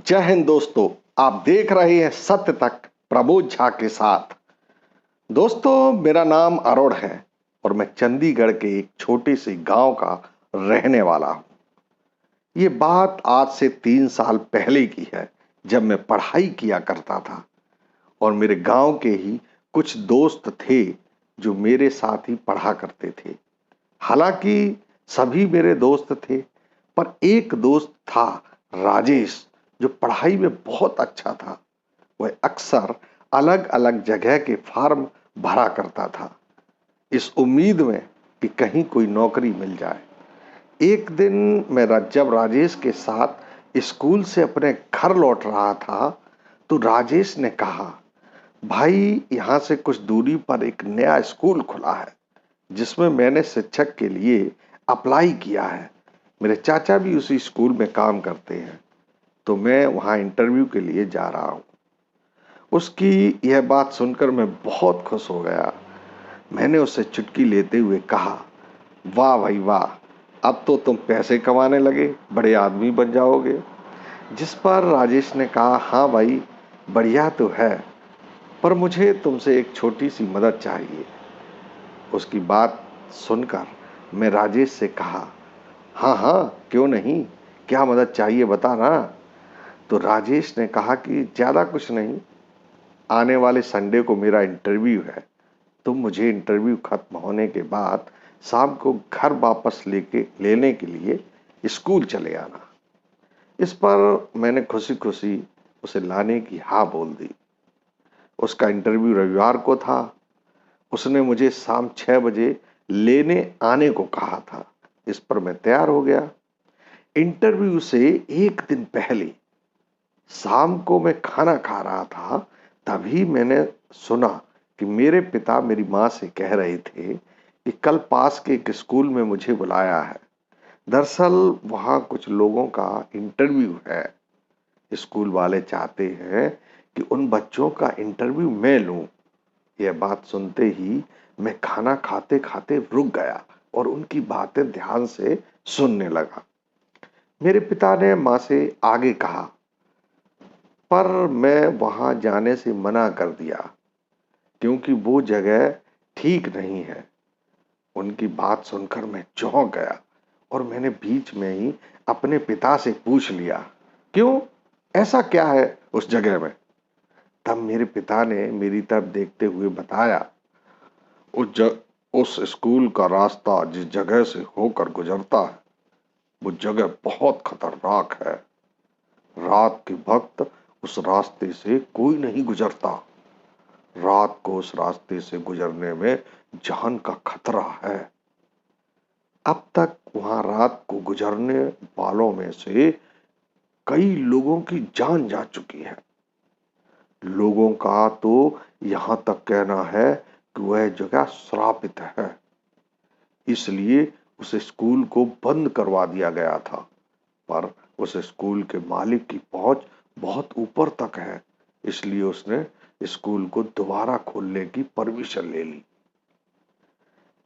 जय हिंद दोस्तों। आप देख रहे हैं सत्य तक प्रमोद झा के साथ। दोस्तों, मेरा नाम अरुण है और मैं चंडीगढ़ के एक छोटे से गांव का रहने वाला हूं। ये बात आज से 3 साल पहले की है, जब मैं पढ़ाई किया करता था और मेरे गांव के ही कुछ दोस्त थे जो मेरे साथ ही पढ़ा करते थे। हालांकि सभी मेरे दोस्त थे, पर एक दोस्त था, राजेश, जो पढ़ाई में बहुत अच्छा था। वह अक्सर अलग अलग जगह के फॉर्म भरा करता था, इस उम्मीद में कि कहीं कोई नौकरी मिल जाए। एक दिन मैं जब राजेश के साथ स्कूल से अपने घर लौट रहा था, तो राजेश ने कहा, भाई, यहाँ से कुछ दूरी पर एक नया स्कूल खुला है जिसमें मैंने शिक्षक के लिए अप्लाई किया है। मेरे चाचा भी उसी स्कूल में काम करते हैं, तो मैं वहाँ इंटरव्यू के लिए जा रहा हूँ। उसकी यह बात सुनकर मैं बहुत खुश हो गया। मैंने उससे चुटकी लेते हुए कहा, वाह भाई वाह, अब तो तुम पैसे कमाने लगे, बड़े आदमी बन जाओगे। जिस पर राजेश ने कहा, हाँ भाई, बढ़िया तो है, पर मुझे तुमसे एक छोटी सी मदद चाहिए। उसकी बात सुनकर मैं राजेश से कहा, हाँ हाँ, क्यों नहीं, क्या मदद चाहिए बता ना। तो राजेश ने कहा कि ज़्यादा कुछ नहीं, आने वाले संडे को मेरा इंटरव्यू है। तुम मुझे इंटरव्यू खत्म होने के बाद शाम को घर वापस लेने के लिए स्कूल चले आना। इस पर मैंने खुशी खुशी उसे लाने की हाँ बोल दी। उसका इंटरव्यू रविवार को था। उसने मुझे शाम 6 बजे लेने आने को कहा था। इस पर मैं तैयार हो गया। इंटरव्यू से एक दिन पहले शाम को मैं खाना खा रहा था, तभी मैंने सुना कि मेरे पिता मेरी माँ से कह रहे थे कि कल पास के एक स्कूल में मुझे बुलाया है। दरअसल वहाँ कुछ लोगों का इंटरव्यू है। स्कूल वाले चाहते हैं कि उन बच्चों का इंटरव्यू मैं लूं। यह बात सुनते ही मैं खाना खाते खाते रुक गया और उनकी बातें ध्यान से सुनने लगा। मेरे पिता ने माँ से आगे कहा, पर मैं वहां जाने से मना कर दिया क्योंकि वो जगह ठीक नहीं है। उनकी बात सुनकर मैं चौंक गया और मैंने बीच में ही अपने पिता से पूछ लिया, क्यों, ऐसा क्या है उस जगह में। तब मेरे पिता ने मेरी तरफ देखते हुए बताया, उस स्कूल का रास्ता जिस जगह से होकर गुजरता है, वो जगह बहुत खतरनाक है। रात के वक्त उस रास्ते से कोई नहीं गुजरता। रात को उस रास्ते से गुजरने में जान का खतरा है। अब तक वहां रात को गुजरने वालों में से कई लोगों की जान जा चुकी है। लोगों का तो यहां तक कहना है कि वह जगह श्रापित है, इसलिए उस स्कूल को बंद करवा दिया गया था। पर उस स्कूल के मालिक की पहुंच बहुत ऊपर तक है, इसलिए उसने स्कूल को दोबारा खोलने की परमिशन ले ली।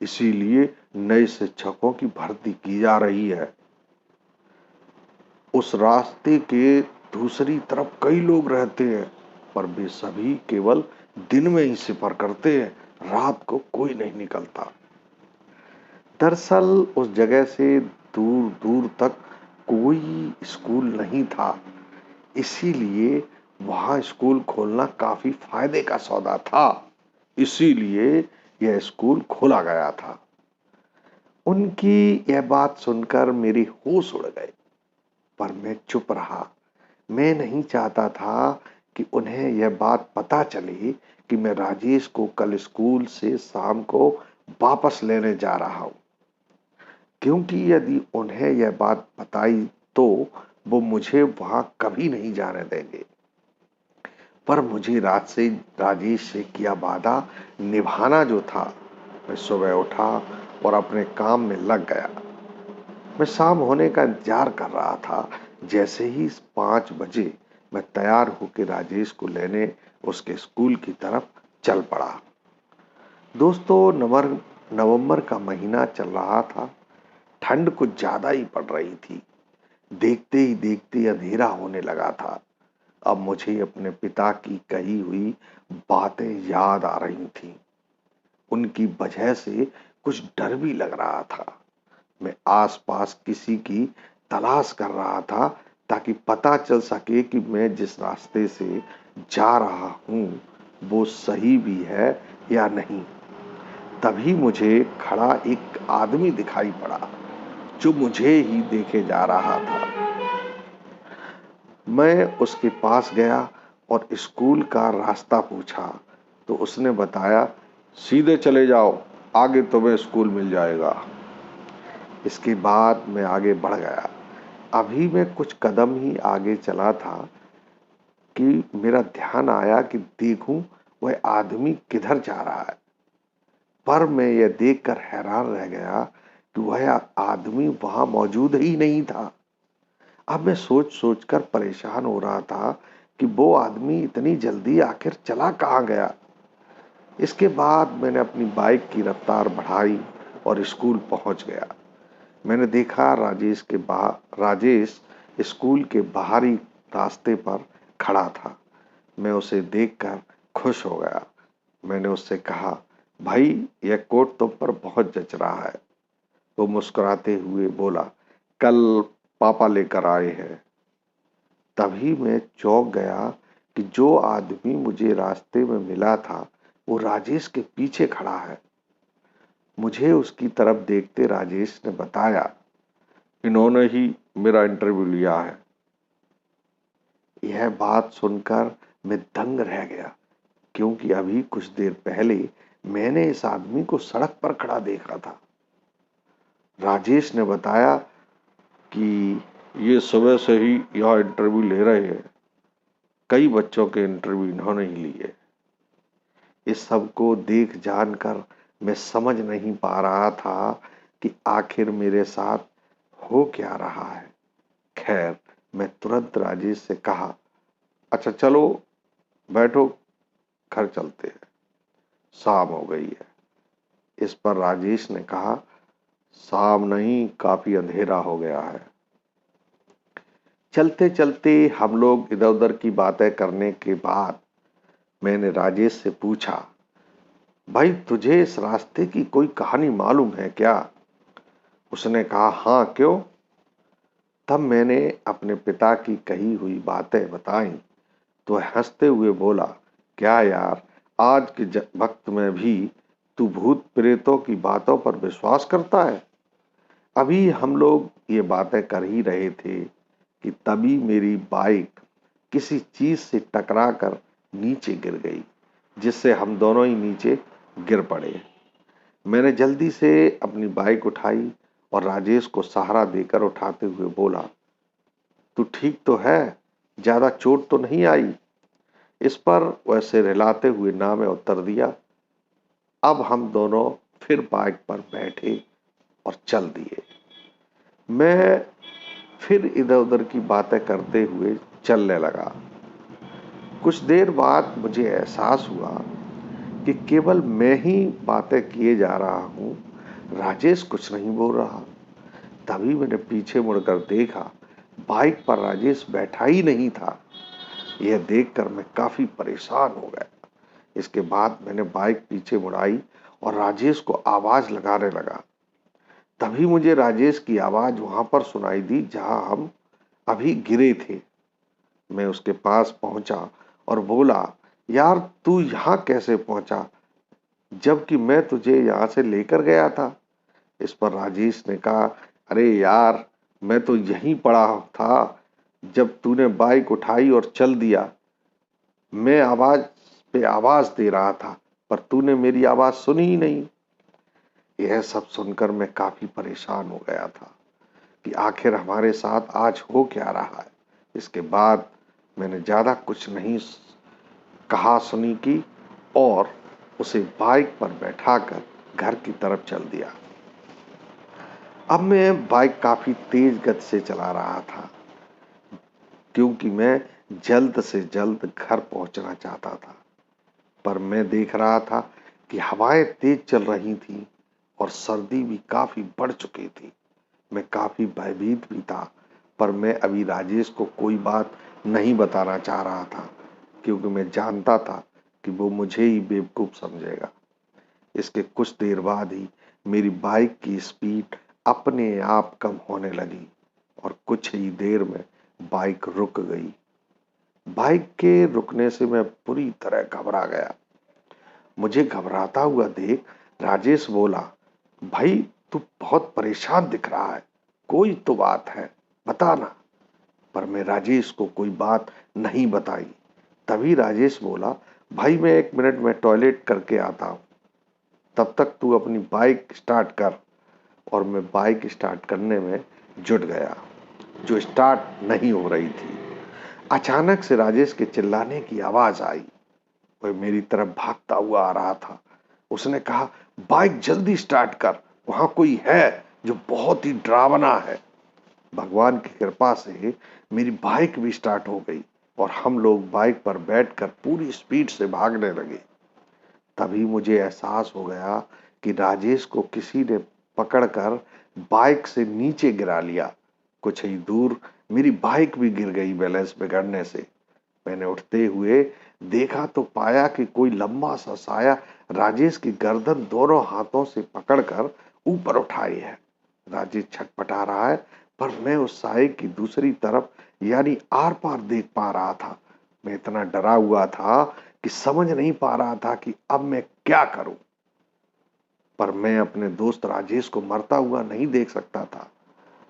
इसीलिए नए शिक्षकों की भर्ती की जा रही है। उस रास्ते के दूसरी तरफ कई लोग रहते हैं, पर वे सभी केवल दिन में ही सफर करते हैं, रात को कोई नहीं निकलता। दरअसल उस जगह से दूर दूर तक कोई स्कूल नहीं था, इसीलिए वहां स्कूल खोलना काफी फायदे का सौदा था। इसीलिए यह स्कूल खोला गया था। उनकी यह बात सुनकर मेरे होश उड़ गए, पर मैं चुप रहा। मैं नहीं चाहता था कि उन्हें यह बात पता चले कि मैं राजेश को कल स्कूल से शाम को वापस लेने जा रहा हूं, क्योंकि यदि उन्हें यह बात बताई तो वो मुझे वहां कभी नहीं जाने देंगे। पर मुझे रात से राजेश से किया वादा निभाना जो था। मैं सुबह उठा और अपने काम में लग गया। मैं शाम होने का इंतजार कर रहा था। जैसे ही 5 बजे मैं तैयार होकर राजेश को लेने उसके स्कूल की तरफ चल पड़ा। दोस्तों, नवंबर का महीना चल रहा था। ठंड कुछ ज्यादा ही पड़ रही थी। देखते ही देखते अंधेरा होने लगा था। अब मुझे अपने पिता की कही हुई बातें याद आ रही थीं। उनकी वजह से कुछ डर भी लग रहा था। मैं आसपास किसी की तलाश कर रहा था ताकि पता चल सके कि मैं जिस रास्ते से जा रहा हूं वो सही भी है या नहीं। तभी मुझे खड़ा एक आदमी दिखाई पड़ा जो मुझे ही देखे जा रहा था। मैं उसके पास गया और स्कूल का रास्ता पूछा तो उसने बताया, सीधे चले जाओ, आगे तुम्हें स्कूल मिल जाएगा। इसके बाद मैं आगे बढ़ गया। अभी मैं कुछ कदम ही आगे चला था कि मेरा ध्यान आया कि देखूं वह आदमी किधर जा रहा है। पर मैं यह देखकर हैरान रह गया कि वह आदमी वहां मौजूद ही नहीं था। अब मैं सोच सोच कर परेशान हो रहा था कि वो आदमी इतनी जल्दी आखिर चला कहाँ गया। इसके बाद मैंने अपनी बाइक की रफ्तार बढ़ाई और स्कूल पहुंच गया। मैंने देखा राजेश स्कूल के बाहरी रास्ते पर खड़ा था। मैं उसे देखकर खुश हो गया। मैंने उससे कहा, भाई यह कोट तुम पर बहुत जच रहा है। वो मुस्कुराते हुए बोला, कल पापा लेकर आए हैं। तभी मैं चौंक गया कि जो आदमी मुझे रास्ते में मिला था वो राजेश के पीछे खड़ा है। मुझे उसकी तरफ देखते राजेश ने बताया, इन्होंने ही मेरा इंटरव्यू लिया है। यह बात सुनकर मैं दंग रह गया, क्योंकि अभी कुछ देर पहले मैंने इस आदमी को सड़क पर खड़ा देखा था। राजेश ने बताया कि ये सुबह से ही यहाँ इंटरव्यू ले रहे हैं। कई बच्चों के इंटरव्यू इन्होंने ही लिए। इस सब को देख जानकर मैं समझ नहीं पा रहा था कि आखिर मेरे साथ हो क्या रहा है। खैर, मैं तुरंत राजेश से कहा, अच्छा चलो बैठो, घर चलते हैं, शाम हो गई है। इस पर राजेश ने कहा, शाम नहीं, काफी अंधेरा हो गया है। चलते चलते हम लोग इधर उधर की बातें करने के बाद मैंने राजेश से पूछा, भाई तुझे इस रास्ते की कोई कहानी मालूम है क्या? उसने कहा, हाँ क्यों? तब मैंने अपने पिता की कही हुई बातें बताई तो वह हंसते हुए बोला, क्या यार, आज के वक्त में भी तू भूत प्रेतों की बातों पर विश्वास करता है? अभी हम लोग ये बातें कर ही रहे थे कि तभी मेरी बाइक किसी चीज से टकरा कर नीचे गिर गई, जिससे हम दोनों ही नीचे गिर पड़े। मैंने जल्दी से अपनी बाइक उठाई और राजेश को सहारा देकर उठाते हुए बोला, तू ठीक तो है? ज्यादा चोट तो नहीं आई? इस पर वैसे रिलाते हुए ना में उत्तर दिया। अब हम दोनों फिर बाइक पर बैठे और चल दिए। मैं फिर इधर उधर की बातें करते हुए चलने लगा। कुछ देर बाद मुझे एहसास हुआ कि केवल मैं ही बातें किए जा रहा हूं, राजेश कुछ नहीं बोल रहा। तभी मैंने पीछे मुड़कर देखा, बाइक पर राजेश बैठा ही नहीं था। यह देखकर मैं काफी परेशान हो गया। इसके बाद मैंने बाइक पीछे मुड़ाई और राजेश को आवाज लगाने लगा। तभी मुझे राजेश की आवाज वहां पर सुनाई दी जहां हम अभी गिरे थे। मैं उसके पास पहुंचा और बोला, यार तू यहाँ कैसे पहुंचा, जबकि मैं तुझे यहाँ से लेकर गया था? इस पर राजेश ने कहा, अरे यार, मैं तो यहीं पड़ा था जब तूने बाइक उठाई और चल दिया। मैं आवाज पे आवाज दे रहा था पर तूने मेरी आवाज सुनी ही नहीं। यह सब सुनकर मैं काफी परेशान हो गया था कि आखिर हमारे साथ आज हो क्या रहा है। इसके बाद मैंने ज्यादा कुछ नहीं कहा सुनी की और उसे बाइक पर बैठाकर घर की तरफ चल दिया। अब मैं बाइक काफी तेज गति से चला रहा था, क्योंकि मैं जल्द से जल्द घर पहुंचना चाहता था। पर मैं देख रहा था कि हवाएं तेज चल रही थी और सर्दी भी काफी बढ़ चुकी थी। मैं काफी भयभीत भी था पर मैं अभी राजेश को कोई बात नहीं बताना चाह रहा था, क्योंकि मैं जानता था कि वो मुझे ही बेवकूफ समझेगा। इसके कुछ देर बाद ही मेरी बाइक की स्पीड अपने आप कम होने लगी और कुछ ही देर में बाइक रुक गई। बाइक के रुकने से मैं पूरी तरह घबरा गया। मुझे घबराता हुआ देख राजेश बोला, भाई तू बहुत परेशान दिख रहा है, कोई तो बात है, बता ना। पर मैं राजेश को कोई बात नहीं बताई। तभी राजेश बोला, भाई मैं 1 मिनट में टॉयलेट करके आता हूँ, तब तक तू अपनी बाइक स्टार्ट कर। और मैं बाइक स्टार्ट करने में जुट गया, जो स्टार्ट नहीं हो रही थी। अचानक से राजेश के चिल्लाने की आवाज आई। वह मेरी तरफ भागता हुआ आ रहा था। उसने कहा, बाइक जल्दी स्टार्ट कर, वहां कोई है जो बहुत ही डरावना है। भगवान की कृपा से मेरी बाइक भी स्टार्ट हो गई और हम लोग बाइक पर बैठकर पूरी स्पीड से भागने लगे। तभी मुझे एहसास हो गया कि राजेश को किसी ने पकड़कर बाइक से नीचे गिरा लिया। कुछ ही दूर मेरी बाइक भी गिर गई बैलेंस बिगड़ने से। मैंने उठते हुए देखा तो पाया कि कोई लंबा सा साया राजेश की गर्दन दोनों हाथों से पकड़कर ऊपर उठाई है। राजेश छटपटा रहा है, पर मैं उस साये की दूसरी तरफ यानी आर पार देख पा रहा था। मैं इतना डरा हुआ था कि समझ नहीं पा रहा था कि अब मैं क्या करूं। पर मैं अपने दोस्त राजेश को मरता हुआ नहीं देख सकता था।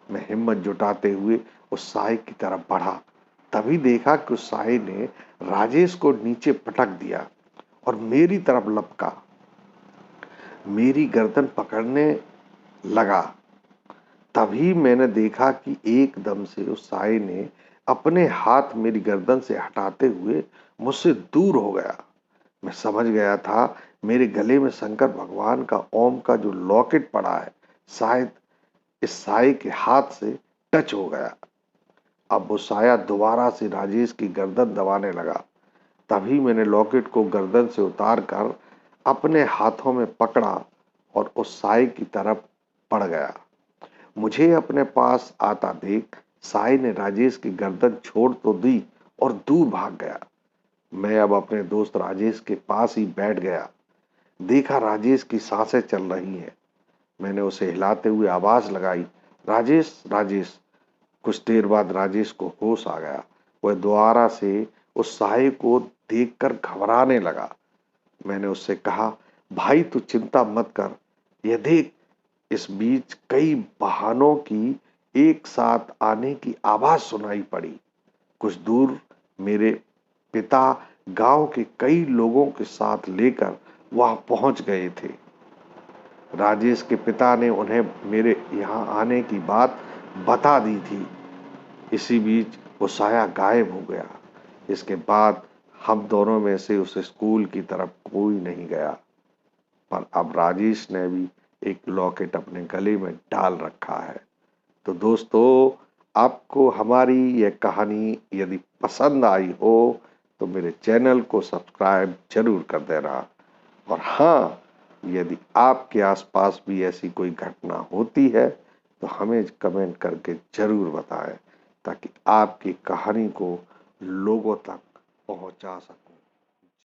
मैं हिम्मत जुटाते हुए उस साये की तरफ बढ़ा। तभी देखा कि उस साये ने राजेश को नीचे पटक दिया और मेरी तरफ लपका, मेरी गर्दन पकड़ने लगा। तभी मैंने देखा कि एकदम से उस साये ने अपने हाथ मेरी गर्दन से हटाते हुए मुझसे दूर हो गया। मैं समझ गया था मेरे गले में शंकर भगवान का ओम का जो लॉकेट पड़ा है, शायद इस साये के हाथ से टच हो गया। अब वो साया दोबारा से राजेश की गर्दन दबाने लगा। तभी मैंने लॉकेट को गर्दन से उतार कर अपने हाथों में पकड़ा और उस साये की तरफ बढ़ गया। मुझे अपने पास आता देख साये ने राजेश की गर्दन छोड़ तो दी और दूर भाग गया। मैं अब अपने दोस्त राजेश के पास ही बैठ गया। देखा राजेश की सांसें चल रही हैं। मैंने उसे हिलाते हुए आवाज लगाई, राजेश राजेश। कुछ देर बाद राजेश को होश आ गया। वह दोबारा से उस साये को देखकर घबराने लगा। मैंने उससे कहा, भाई तू चिंता मत कर, यह देख। इस बीच कई वाहनों की एक साथ आने की आवाज सुनाई पड़ी। कुछ दूर मेरे पिता गांव के कई लोगों के साथ लेकर वहां पहुंच गए थे। राजेश के पिता ने उन्हें मेरे यहाँ आने की बात बता दी थी। इसी बीच वो साया गायब हो गया। इसके बाद हम दोनों में से उस स्कूल की तरफ कोई नहीं गया। पर अब राजेश ने भी एक लॉकेट अपने गले में डाल रखा है। तो दोस्तों, आपको हमारी यह कहानी यदि पसंद आई हो तो मेरे चैनल को सब्सक्राइब जरूर कर देना। और हाँ, यदि आपके आसपास भी ऐसी कोई घटना होती है तो हमें कमेंट करके जरूर बताएं, ताकि आपकी कहानी को लोगों तक पहुंचा सके।